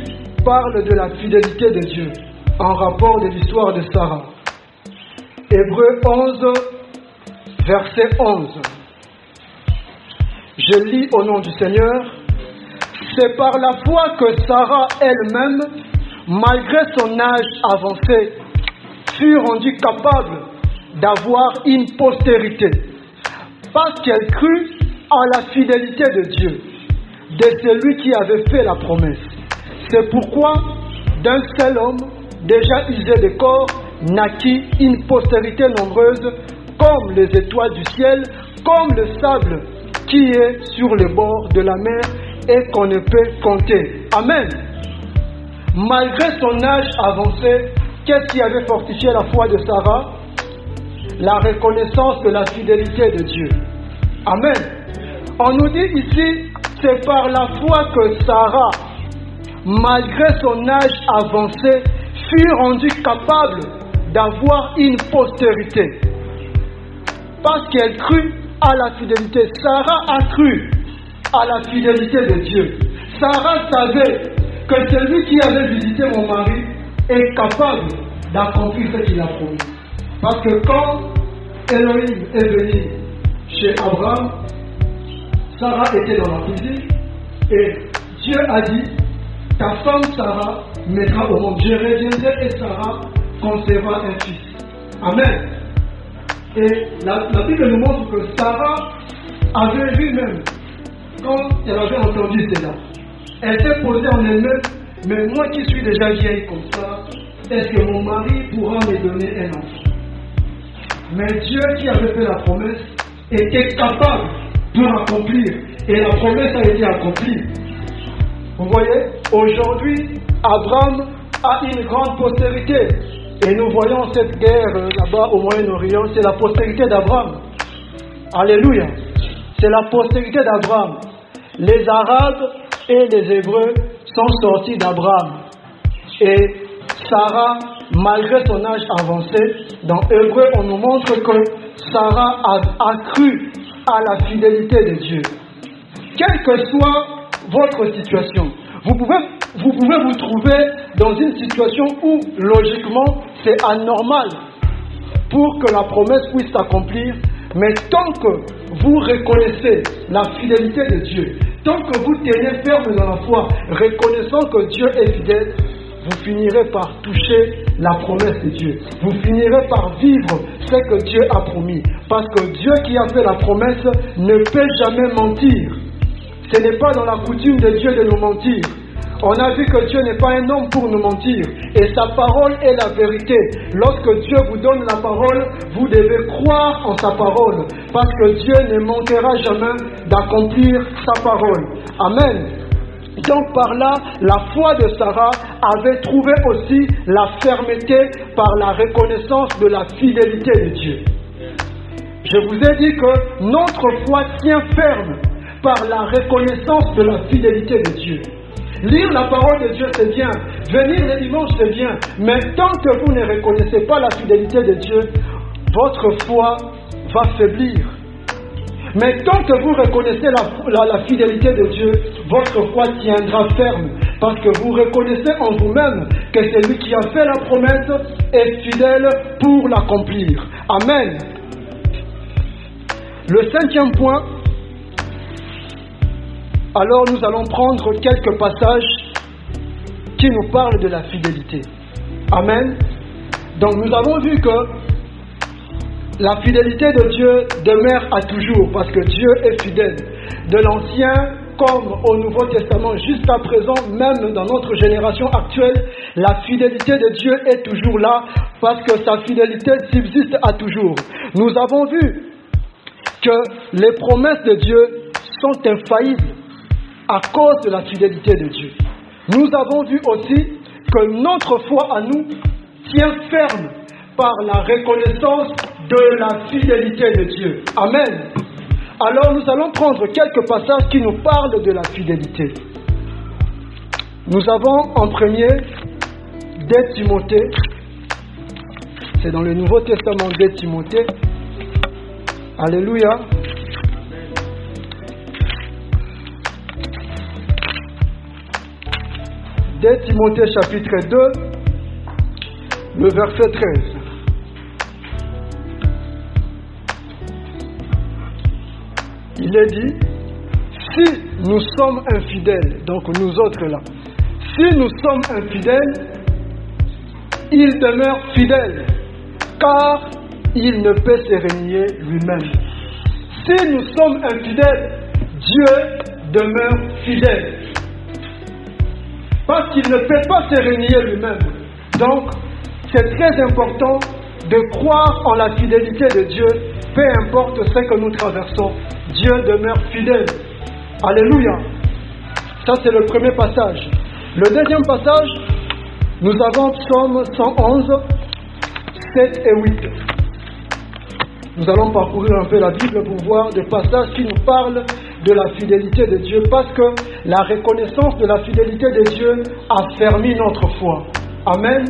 parle de la fidélité de Dieu en rapport de l'histoire de Sarah. Hébreux 11, verset 11. Je lis au nom du Seigneur. C'est par la foi que Sarah elle-même, malgré son âge avancé, fut rendue capable d'avoir une postérité, parce qu'elle crut à la fidélité de Dieu, de celui qui avait fait la promesse. C'est pourquoi, d'un seul homme, déjà usé de corps, naquit une postérité nombreuse, comme les étoiles du ciel, comme le sable qui est sur le bord de la mer et qu'on ne peut compter. Amen. Malgré son âge avancé, qu'est-ce qui avait fortifié la foi de Sarah? La reconnaissance de la fidélité de Dieu. Amen. On nous dit ici, c'est par la foi que Sarah, malgré son âge avancé, fut rendue capable d'avoir une postérité. Parce qu'elle crut à la fidélité. Sarah a cru à la fidélité de Dieu. Sarah savait que celui qui avait visité mon mari est capable d'accomplir ce qu'il a promis. Parce que quand Elohim est venu chez Abraham, Sarah était dans la cuisine et Dieu a dit, ta femme Sarah mettra au monde. Je reviendrai et Sarah concevra un fils. Amen. Et la Bible nous montre que Sarah avait vu même, quand elle avait entendu cela, elle s'est posée en elle-même, mais moi qui suis déjà vieille comme ça, est-ce que mon mari pourra me donner un enfant? Mais Dieu qui avait fait la promesse était capable pour accomplir. Et la promesse a été accomplie. Vous voyez, aujourd'hui, Abraham a une grande postérité. Et nous voyons cette guerre là-bas au Moyen-Orient, c'est la postérité d'Abraham. Alléluia. C'est la postérité d'Abraham. Les Arabes et les Hébreux sont sortis d'Abraham. Et Sarah, malgré son âge avancé, dans Hébreu, on nous montre que Sarah a cru à la fidélité de Dieu. Quelle que soit votre situation, vous pouvez vous trouver dans une situation où, logiquement, c'est anormal pour que la promesse puisse s'accomplir, mais tant que vous reconnaissez la fidélité de Dieu, tant que vous tenez ferme dans la foi, reconnaissant que Dieu est fidèle, vous finirez par toucher la promesse de Dieu. Vous finirez par vivre ce que Dieu a promis. Parce que Dieu qui a fait la promesse ne peut jamais mentir. Ce n'est pas dans la coutume de Dieu de nous mentir. On a vu que Dieu n'est pas un homme pour nous mentir. Et sa parole est la vérité. Lorsque Dieu vous donne la parole, vous devez croire en sa parole. Parce que Dieu ne manquera jamais d'accomplir sa parole. Amen. Donc par là, la foi de Sarah avait trouvé aussi la fermeté par la reconnaissance de la fidélité de Dieu. Je vous ai dit que notre foi tient ferme par la reconnaissance de la fidélité de Dieu. Lire la parole de Dieu, c'est bien. Venir le dimanche, c'est bien. Mais tant que vous ne reconnaissez pas la fidélité de Dieu, votre foi va faiblir. Mais tant que vous reconnaissez la fidélité de Dieu, votre foi tiendra ferme. Parce que vous reconnaissez en vous-même que celui qui a fait la promesse est fidèle pour l'accomplir. Amen. Le 5e point, alors nous allons prendre quelques passages qui nous parlent de la fidélité. Amen. Donc nous avons vu que la fidélité de Dieu demeure à toujours parce que Dieu est fidèle. De l'Ancien comme au Nouveau Testament, jusqu'à présent, même dans notre génération actuelle, la fidélité de Dieu est toujours là parce que sa fidélité subsiste à toujours. Nous avons vu que les promesses de Dieu sont infaillibles à cause de la fidélité de Dieu. Nous avons vu aussi que notre foi à nous tient ferme par la reconnaissance de la fidélité de Dieu. Amen. Alors nous allons prendre quelques passages qui nous parlent de la fidélité. Nous avons en premier 2 Timothée. C'est dans le Nouveau Testament 2 Timothée. Alléluia. De Timothée chapitre 2, le verset 13. Il est dit, si nous sommes infidèles, donc nous autres là, si nous sommes infidèles, il demeure fidèle, car il ne peut se renier lui-même. Si nous sommes infidèles, Dieu demeure fidèle. Parce qu'il ne peut pas se renier lui-même. Donc, c'est très important de croire en la fidélité de Dieu, peu importe ce que nous traversons. Dieu demeure fidèle. Alléluia. Ça, c'est le premier passage. Le deuxième passage, nous avons Psaume 111, 7 et 8. Nous allons parcourir un peu la Bible pour voir des passages qui nous parlent de la fidélité de Dieu, parce que la reconnaissance de la fidélité de Dieu affermit notre foi. Amen.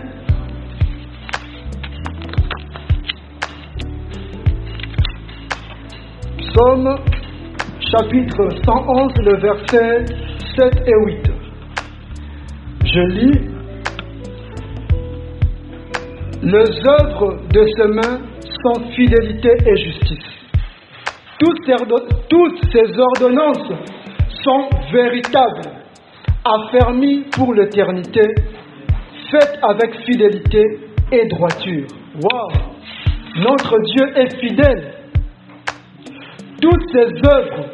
Psaume chapitre 111, le verset 7 et 8. Je lis. Les œuvres de ses mains sont fidélité et justice. Toutes ces ordonnances sont véritables, affermies pour l'éternité, faites avec fidélité et droiture. Waouh! Notre Dieu est fidèle. Toutes ces œuvres,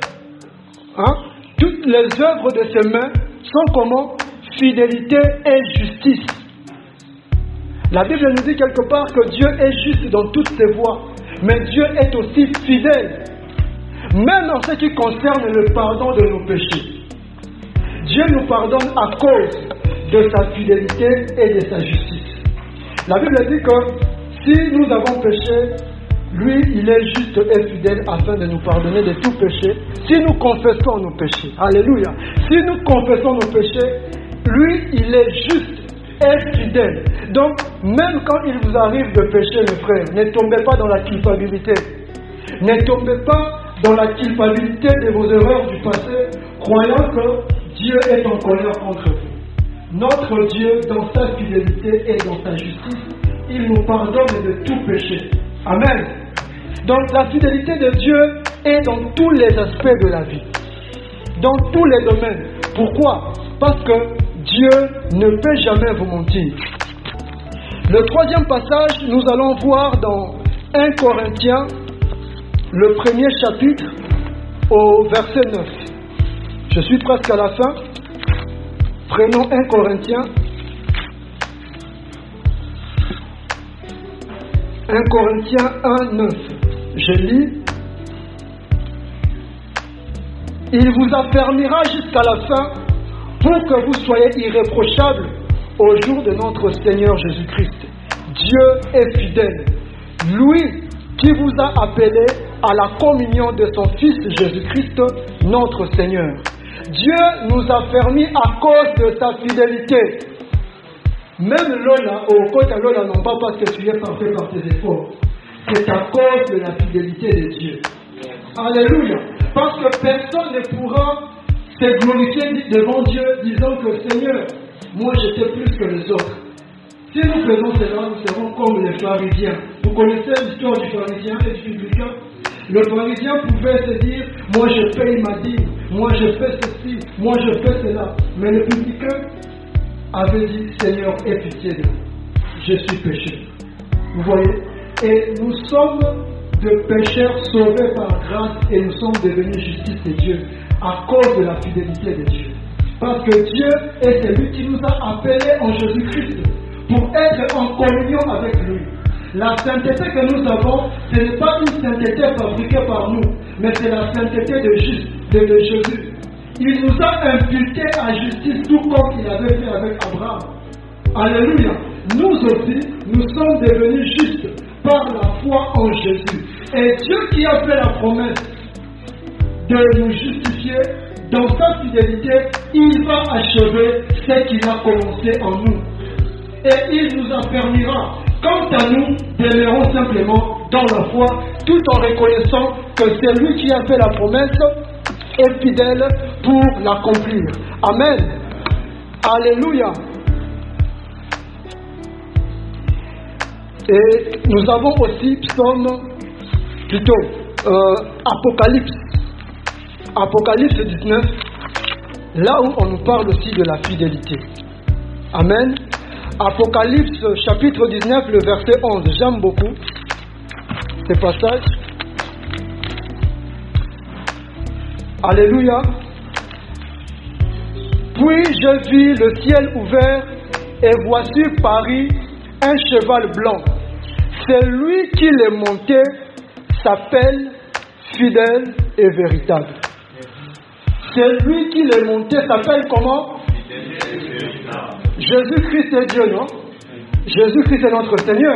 toutes les œuvres de ses mains sont comment? Fidélité et justice. La Bible nous dit quelque part que Dieu est juste dans toutes ses voies, mais Dieu est aussi fidèle, même en ce qui concerne le pardon de nos péchés. Dieu nous pardonne à cause de sa fidélité et de sa justice. La Bible dit que si nous avons péché, lui, il est juste et fidèle afin de nous pardonner de tout péché. Si nous confessons nos péchés, alléluia, si nous confessons nos péchés, lui, il est juste et fidèle. Donc, même quand il vous arrive de pécher, mes frères, ne tombez pas dans la culpabilité. Ne tombez pas dans la culpabilité de vos erreurs du passé, croyant que Dieu est en colère contre vous. Notre Dieu, dans sa fidélité et dans sa justice, il nous pardonne de tout péché. Amen. Donc, la fidélité de Dieu est dans tous les aspects de la vie, dans tous les domaines. Pourquoi? Parce que Dieu ne peut jamais vous mentir. Le troisième passage, nous allons voir dans 1 Corinthiens, le premier chapitre, au verset 9. Je suis presque à la fin. Prenons 1 Corinthiens. 1 Corinthiens 1, 9. Je lis. Il vous affermira jusqu'à la fin pour que vous soyez irréprochables au jour de notre Seigneur Jésus-Christ. Dieu est fidèle. Lui qui vous a appelé à la communion de son Fils Jésus-Christ, notre Seigneur. Dieu nous a fermis à cause de sa fidélité. Même Lola, au côté de Lola, non pas parce que tu es parfait par tes efforts. C'est à cause de la fidélité de Dieu. Alléluia. Parce que personne ne pourra se glorifier devant Dieu disant que Seigneur, moi j'étais plus que les autres. Si nous faisons cela, nous serons comme les pharisiens. Vous connaissez l'histoire du pharisien et du publicain? Le pharisien pouvait se dire, moi je paye ma dîme, moi je fais ceci, moi je fais cela. Mais le publicain avait dit, Seigneur, aie pitié de moi, je suis pécheur. Vous voyez? Et nous sommes de pécheurs sauvés par grâce et nous sommes devenus justice de Dieu à cause de la fidélité de Dieu. Parce que Dieu est celui qui nous a appelés en Jésus-Christ pour être en communion avec lui. La sainteté que nous avons, ce n'est pas une sainteté fabriquée par nous, mais c'est la sainteté de Jésus. Il nous a imputés à justice tout comme il avait fait avec Abraham. Alléluia. Nous aussi, nous sommes devenus justes par la foi en Jésus. Et Dieu qui a fait la promesse de nous justifier, dans sa fidélité, il va achever ce qu'il a commencé en nous. Et il nous affermira. Quant à nous, demeurons simplement dans la foi, tout en reconnaissant que c'est lui qui a fait la promesse est fidèle pour l'accomplir. Amen. Alléluia. Et nous avons aussi Apocalypse. Apocalypse 19, là où on nous parle aussi de la fidélité. Amen. Apocalypse chapitre 19, le verset 11. J'aime beaucoup ces passages. Alléluia. Puis je vis le ciel ouvert et voici Paris un cheval blanc. C'est lui qui l'est monté, s'appelle fidèle et véritable. C'est lui qui l'est monté, s'appelle comment? Jésus-Christ est Dieu, non? Jésus-Christ est notre Seigneur.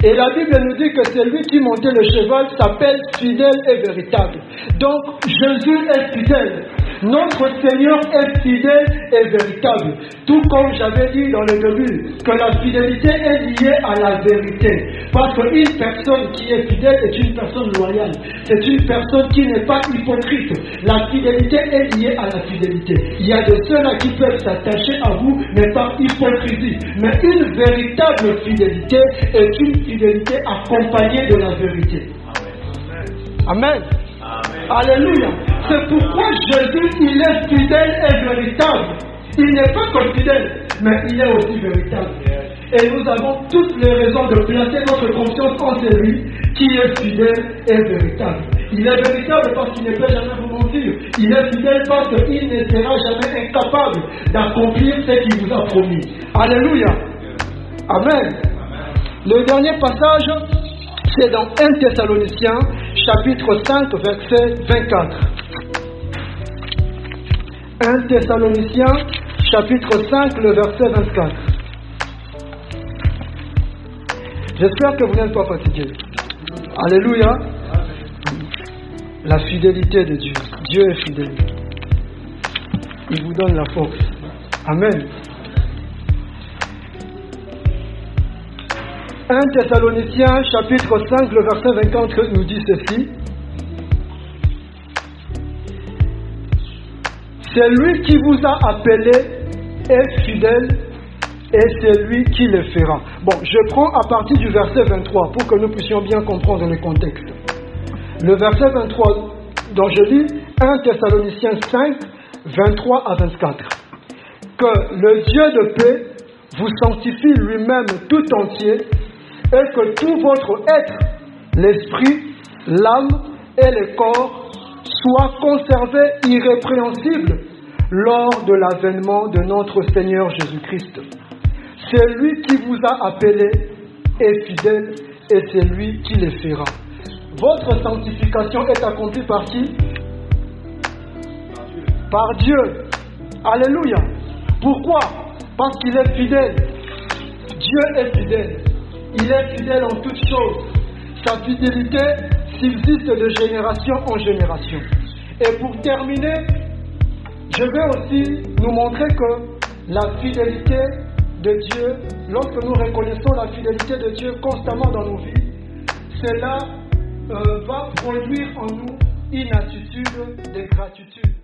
Et la Bible nous dit que c'est lui qui montait le cheval, s'appelle fidèle et véritable. Donc Jésus est fidèle. Notre Seigneur est fidèle et véritable. Tout comme j'avais dit dans le début, que la fidélité est liée à la vérité. Parce qu'une personne qui est fidèle est une personne loyale. C'est une personne qui n'est pas hypocrite. La fidélité est liée à la fidélité. Il y a de ceux-là qui peuvent s'attacher à vous, mais par hypocrisie. Mais une véritable fidélité est une fidélité accompagnée de la vérité. Amen. Amen. Alléluia. C'est pourquoi Jésus, il est fidèle et véritable. Il n'est pas que fidèle, mais il est aussi véritable. Et nous avons toutes les raisons de placer notre confiance en celui qui est fidèle et véritable. Il est véritable parce qu'il ne peut jamais vous mentir. Il est fidèle parce qu'il ne sera jamais incapable d'accomplir ce qu'il vous a promis. Alléluia. Amen. Le dernier passage, c'est dans 1 Thessaloniciens, chapitre 5, verset 24. 1 Thessaloniciens, chapitre 5, le verset 24. J'espère que vous n'êtes pas fatigués. Alléluia. La fidélité de Dieu. Dieu est fidèle. Il vous donne la force. Amen. 1 Thessaloniciens, chapitre 5, le verset 24 nous dit ceci. Celui qui vous a appelé est fidèle et c'est lui qui le fera. Bon, je prends à partir du verset 23 pour que nous puissions bien comprendre le contexte. Le verset 23, dont je lis 1 Thessaloniciens 5, 23 à 24. Que le Dieu de paix vous sanctifie lui-même tout entier et que tout votre être, l'esprit, l'âme et le corps soient conservés irrépréhensibles lors de l'avènement de notre Seigneur Jésus-Christ. C'est lui qui vous a appelé est fidèle et c'est lui qui le fera. Votre sanctification est accomplie par qui? Par Dieu. Alléluia. Pourquoi? Parce qu'il est fidèle. Dieu est fidèle. Il est fidèle en toutes choses. Sa fidélité subsiste de génération en génération. Et pour terminer, je vais aussi nous montrer que la fidélité de Dieu, lorsque nous reconnaissons la fidélité de Dieu constamment dans nos vies, cela va produire en nous une attitude de gratitude.